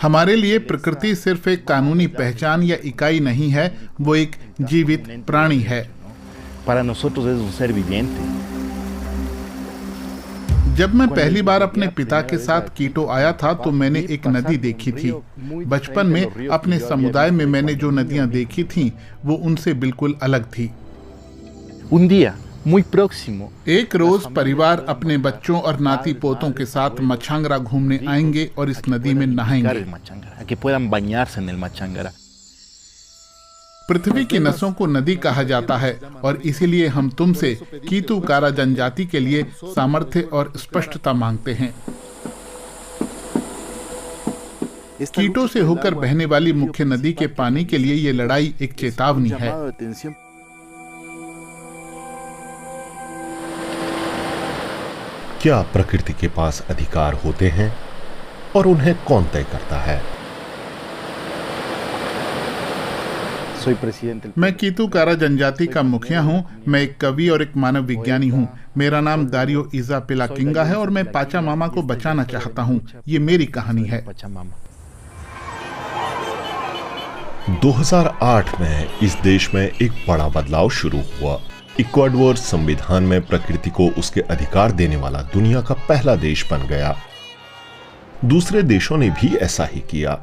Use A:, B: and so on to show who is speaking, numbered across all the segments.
A: हमारे लिए प्रकृति सिर्फ एक कानूनी पहचान या इकाई नहीं है, वो एक जीवित प्राणी है। जब मैं पहली बार अपने पिता के साथ कीटो आया था तो मैंने एक नदी देखी थी। बचपन में अपने समुदाय में मैंने जो नदियां देखी थीं, वो उनसे बिल्कुल अलग थी। एक रोज परिवार अपने बच्चों और नाती पोतों के साथ मछांगरा घूमने आएंगे और इस नदी में नहाएंगे। पृथ्वी की नसों को नदी कहा जाता है और इसीलिए हम तुमसे कीटू कारा जनजाति के लिए सामर्थ्य और स्पष्टता मांगते हैं। कीटो से होकर बहने वाली मुख्य नदी के पानी के लिए ये लड़ाई एक चेतावनी है।
B: क्या प्रकृति के पास अधिकार होते हैं और उन्हें कौन तय करता है?
A: मैं कीटू कारा जनजाति का मुखिया हूँ। मैं एक कवि और एक मानव विज्ञानी हूँ। मेरा नाम दारियो इजा पिलाकिंगा है और मैं पाचा मामा को बचाना चाहता हूँ। ये मेरी कहानी है।
B: 2008 में इस देश में एक बड़ा बदलाव शुरू हुआ। इक्वाडोर संविधान में प्रकृति को उसके अधिकार देने वाला दुनिया का पहला देश बन गया। दूसरे देशों ने भी ऐसा ही किया।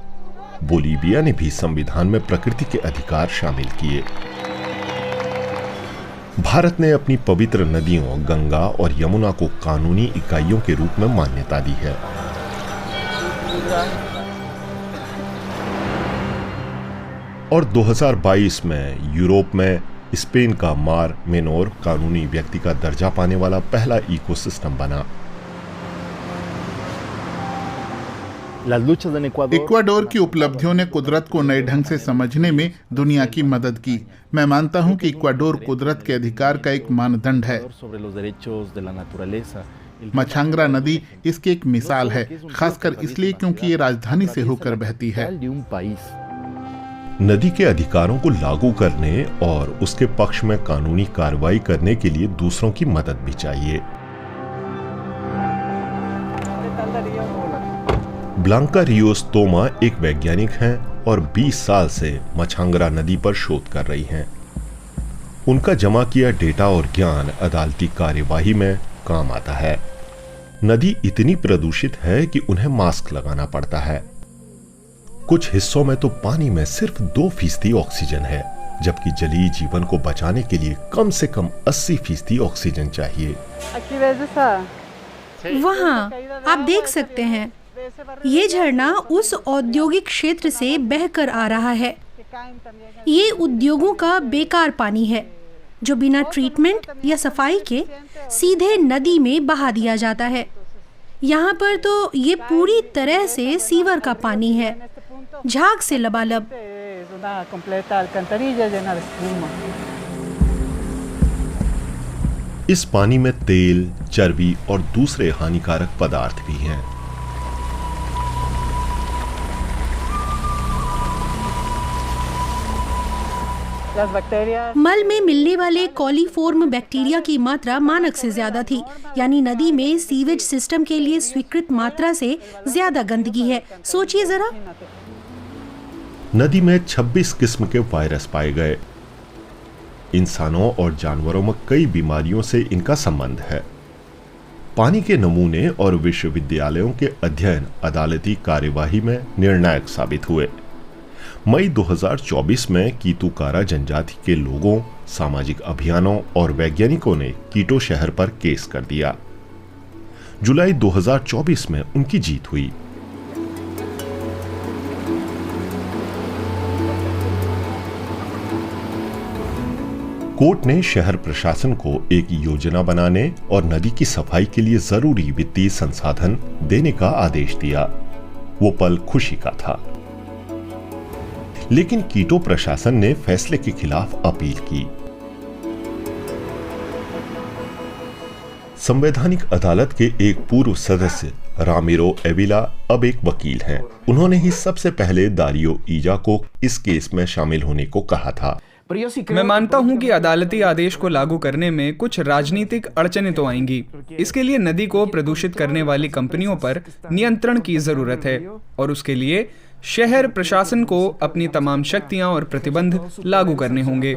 B: बोलीविया ने भी संविधान में प्रकृति के अधिकार शामिल किए। भारत ने अपनी पवित्र नदियों गंगा और यमुना को कानूनी इकाइयों के रूप में मान्यता दी है। और 2022 में यूरोप में स्पेन का मार मेनोर कानूनी व्यक्ति का दर्जा पाने वाला पहला इकोसिस्टम बना।
A: इक्वाडोर की उपलब्धियों ने कुदरत को नए ढंग से समझने में दुनिया की मदद की। मैं मानता हूं कि इक्वाडोर कुदरत के अधिकार का एक मानदंड है। मछांगरा नदी इसकी एक मिसाल है, खासकर इसलिए क्योंकि ये राजधानी से होकर बहती है।
B: नदी के अधिकारों को लागू करने और उसके पक्ष में कानूनी कार्रवाई करने के लिए दूसरों की मदद भी चाहिए। ब्लांका रियोस तोमा एक वैज्ञानिक हैं और 20 साल से मछांगरा नदी पर शोध कर रही हैं। उनका जमा किया डेटा और ज्ञान अदालती कार्यवाही में काम आता है। नदी इतनी प्रदूषित है कि उन्हें मास्क लगाना पड़ता है। कुछ हिस्सों में तो पानी में सिर्फ 2% ऑक्सीजन है, जबकि जलीय जीवन को बचाने के लिए कम से कम 80% ऑक्सीजन चाहिए।
C: वहाँ आप देख सकते हैं, ये झरना उस औद्योगिक क्षेत्र से बहकर आ रहा है। ये उद्योगों का बेकार पानी है जो बिना ट्रीटमेंट या सफाई के सीधे नदी में बहा दिया जाता है। यहाँ पर तो ये पूरी तरह से सीवर का पानी है, झाग से लबालब।
B: इस पानी में तेल, चर्बी और दूसरे हानिकारक पदार्थ भी हैं।
C: मल में मिलने वाले कॉलीफॉर्म बैक्टीरिया की मात्रा मानक से ज्यादा थी, यानी नदी में सीवेज सिस्टम के लिए स्वीकृत मात्रा से ज्यादा गंदगी है। सोचिए जरा।
B: नदी में 26 किस्म के वायरस पाए गए। इंसानों और जानवरों में कई बीमारियों से इनका संबंध है। पानी के नमूने और विश्वविद्यालयों के अध्ययन अदालती कार्यवाही में निर्णायक साबित हुए। मई 2024 में कीटू कारा जनजाति के लोगों, सामाजिक अभियानों और वैज्ञानिकों ने कीटो शहर पर केस कर दिया। जुलाई 2024 में उनकी जीत हुई। कोर्ट ने शहर प्रशासन को एक योजना बनाने और नदी की सफाई के लिए जरूरी वित्तीय संसाधन देने का आदेश दिया। वो पल खुशी का था। लेकिन कीटो प्रशासन ने फैसले के खिलाफ अपील की। संवैधानिक अदालत के एक पूर्व सदस्य रामिरो एविला अब एक वकील हैं। उन्होंने ही सबसे पहले दारियो इजा को इस केस में शामिल होने को कहा था।
D: मैं मानता हूं कि अदालती आदेश को लागू करने में कुछ राजनीतिक अड़चनें तो आएंगी। इसके लिए नदी को प्रदूषित करने वाली कंपनियों पर नियंत्रण की जरूरत है और उसके लिए शहर प्रशासन को अपनी तमाम शक्तियां और प्रतिबंध लागू करने होंगे।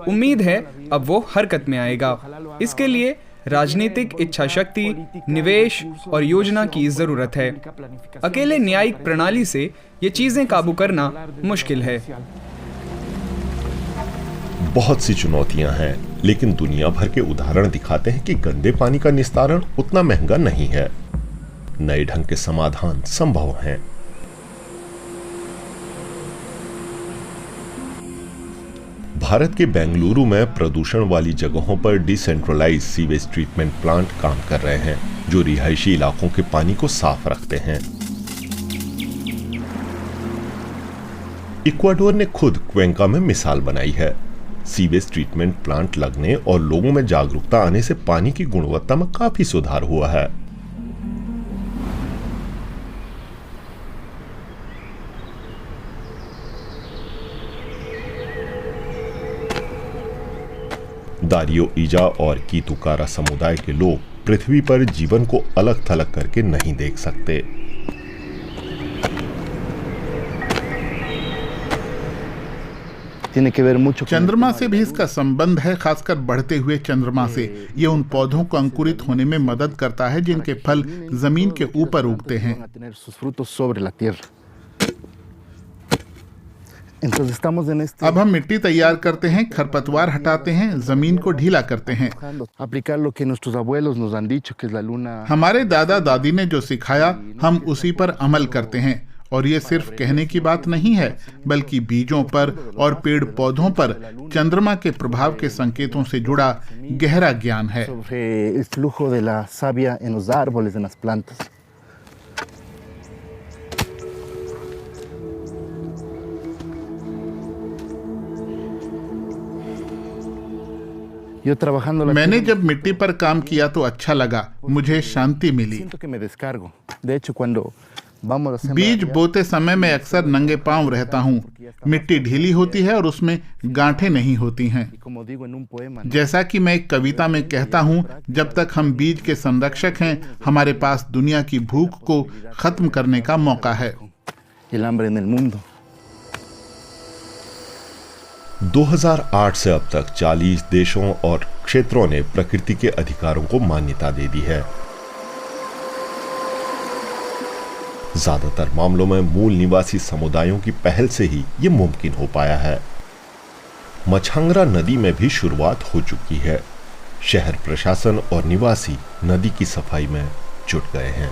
D: उम्मीद है अब वो हरकत में आएगा। इसके लिए राजनीतिक इच्छा शक्ति, निवेश और योजना की जरूरत है। अकेले न्यायिक प्रणाली से ये चीजें काबू करना मुश्किल है।
B: बहुत सी चुनौतियां हैं, लेकिन दुनिया भर के उदाहरण दिखाते हैं कि गंदे पानी का निस्तारण उतना महंगा नहीं है। नए ढंग के समाधान संभव हैं। भारत के बेंगलुरु में प्रदूषण वाली जगहों पर डिसेंट्रलाइज्ड सीवेज ट्रीटमेंट प्लांट काम कर रहे हैं, जो रिहायशी इलाकों के पानी को साफ रखते हैं। इक्वाडोर ने खुद क्वेंका में मिसाल बनाई है। सीवेज ट्रीटमेंट प्लांट लगने और लोगों में जागरूकता आने से पानी की गुणवत्ता में काफी सुधार हुआ है। दारियो ईजा और कीतुकारा समुदाय के लोग पृथ्वी पर जीवन को अलग थलग करके नहीं देख सकते।
A: चंद्रमा से भी इसका संबंध है, खासकर बढ़ते हुए चंद्रमा से। ये उन पौधों को अंकुरित होने में मदद करता है जिनके फल जमीन के ऊपर उगते हैं। अब हम मिट्टी तैयार करते हैं, खरपतवार हटाते हैं, जमीन को ढीला करते हैं। हमारे दादा दादी ने जो सिखाया हम उसी पर अमल करते हैं। और ये सिर्फ कहने की बात नहीं है, बल्कि बीजों पर और पेड़ पौधों पर चंद्रमा के प्रभाव के संकेतों से जुड़ा गहरा ज्ञान है। मैंने जब मिट्टी पर काम किया तो अच्छा लगा, मुझे शांति मिली। बीज बोते समय मैं अक्सर नंगे पांव रहता हूँ। मिट्टी ढीली होती है और उसमें गांठें नहीं होती हैं। जैसा कि मैं एक कविता में कहता हूँ, जब तक हम बीज के संरक्षक हैं, हमारे पास दुनिया की भूख को खत्म करने का मौका है।
B: 2008 से अब तक 40 देशों और क्षेत्रों ने प्रकृति के अधिकारों को मान्यता दे दी है। ज्यादातर मामलों में मूल निवासी समुदायों की पहल से ही ये मुमकिन हो पाया है। मछंगरा नदी में भी शुरुआत हो चुकी है। शहर प्रशासन और निवासी नदी की सफाई में जुट गए हैं।